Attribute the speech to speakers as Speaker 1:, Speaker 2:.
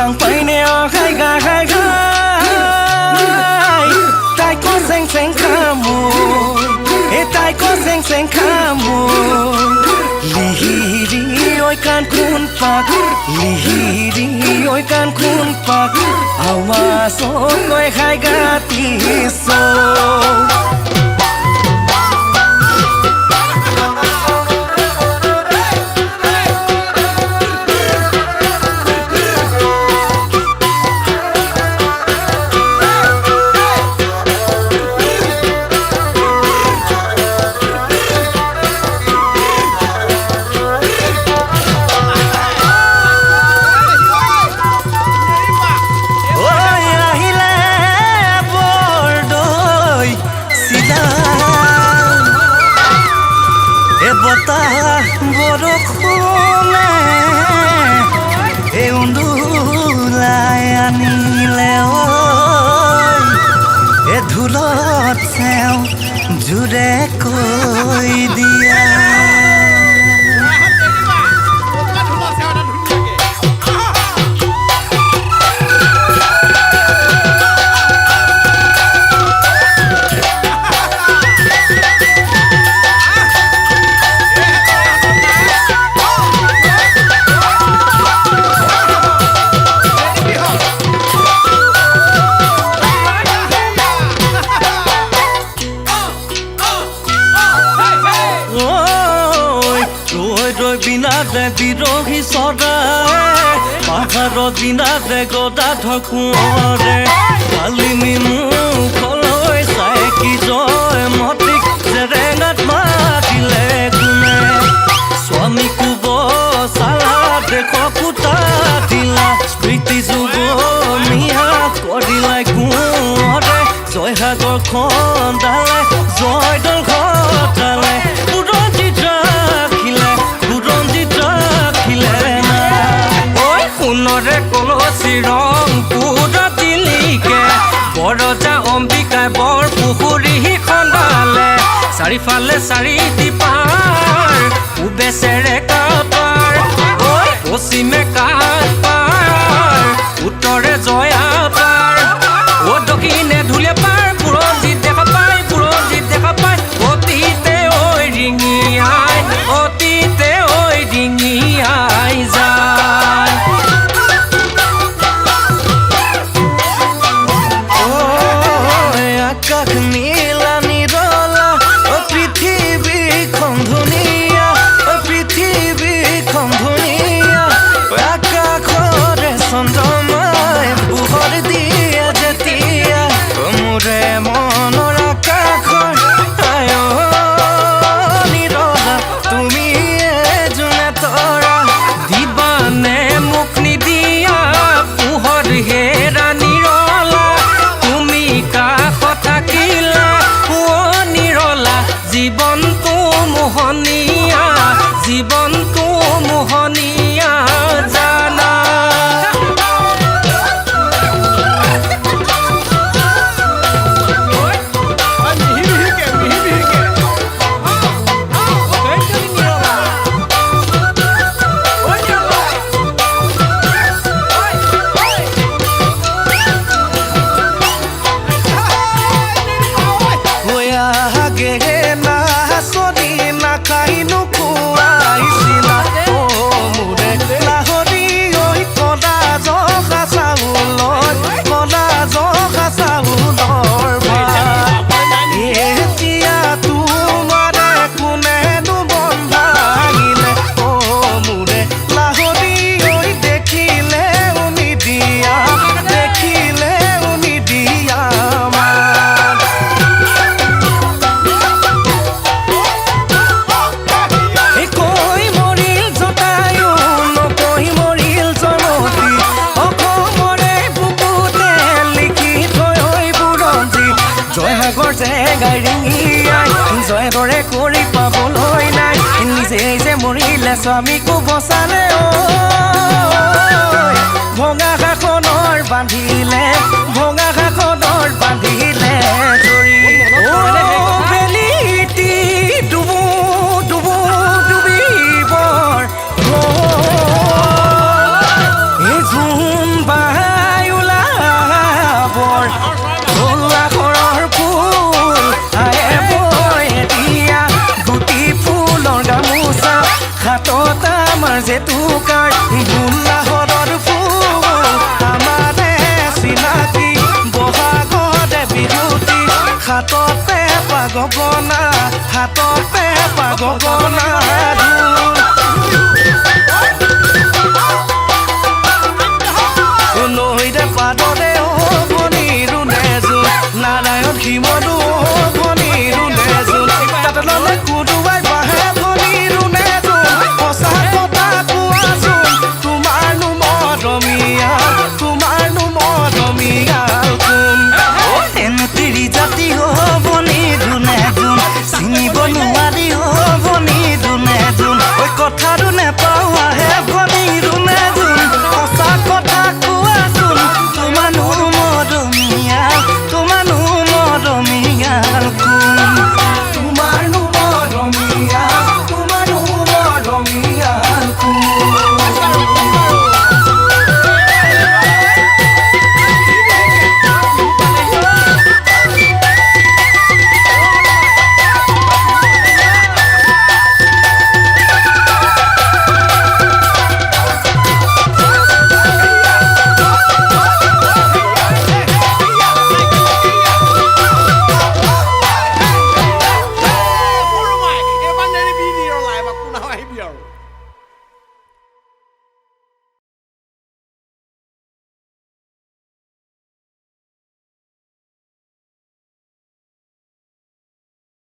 Speaker 1: chẳng phải neo khai gai khai gai tai có xanh xanh khá mùi tai có xanh xanh khá mùi lì đi ôi can khuôn bạc lì đi ôi can khuôn bạc áo mà số ôi khai gà tí sâu জুৰে কৈ দিয়া বিৰহী চৰাই পাহাৰৰ দিনাতে গদা ঢকুৱাৰে কালিমি মুখলৈ চাই কি জয় মতিক জেৰেঙাত মাতিলে কোনে স্বামীকো বচালা দেশ কুটা দিলা স্মৃতি যুগমীয়া কৰিলাই কোঁৱৰে জয়সাগৰ খন্দালে জয়দৌল ঘটালে সোণৰে কলচি ৰং পুৰা দিলিকে বৰজা অম্বিকাই বৰ পুখুৰী খন্দালে চাৰিফালে চাৰিটি পাৰ পূবে চেৰেকা পাৰ পশ্চিমে কাঠ পাৰ উত্তৰে জয়া পাৰ দক্ষিণে ঢুলে পাৰ বুৰঞ্জীত দেখা পায় অতীতে ঐ ৰিঙিয়াই অতীতে ঐ ৰিঙিয়াই যায় নীলা নিৰলা পৃথিৱীখন ধুনীয়া পৃথিৱীখন ধুনীয়া আকাশৰে চন্দ্ৰমাই পোহৰ দিয়ে যেতিয়া মোৰে মনৰ আকাশৰ আয় নিৰলা তুমি যোনে তৰা দিবানে মোক নিদিয়া পোহৰ হেৰা নিৰলা তুমি কাষত থাকিলা ও নিৰলা জীৱনটো মোহনীয়া জীৱনটো মোহনীয়া জানা জয়দৰে কৰি পাবলৈ নাই নিজে যে মৰিলে স্বামীকো বচালে ভঙা শাসনৰ বান্ধিলে ভঙা শাসনৰ বান্ধিলে বেলিটি ডুবু ডুবু ডুবিবৰ এই জোন পাগবনা হাততে পাগবনা নৈৰে পাদৰে অ বনি ৰুণে জোৰ নাৰায়ণ শিৱদূত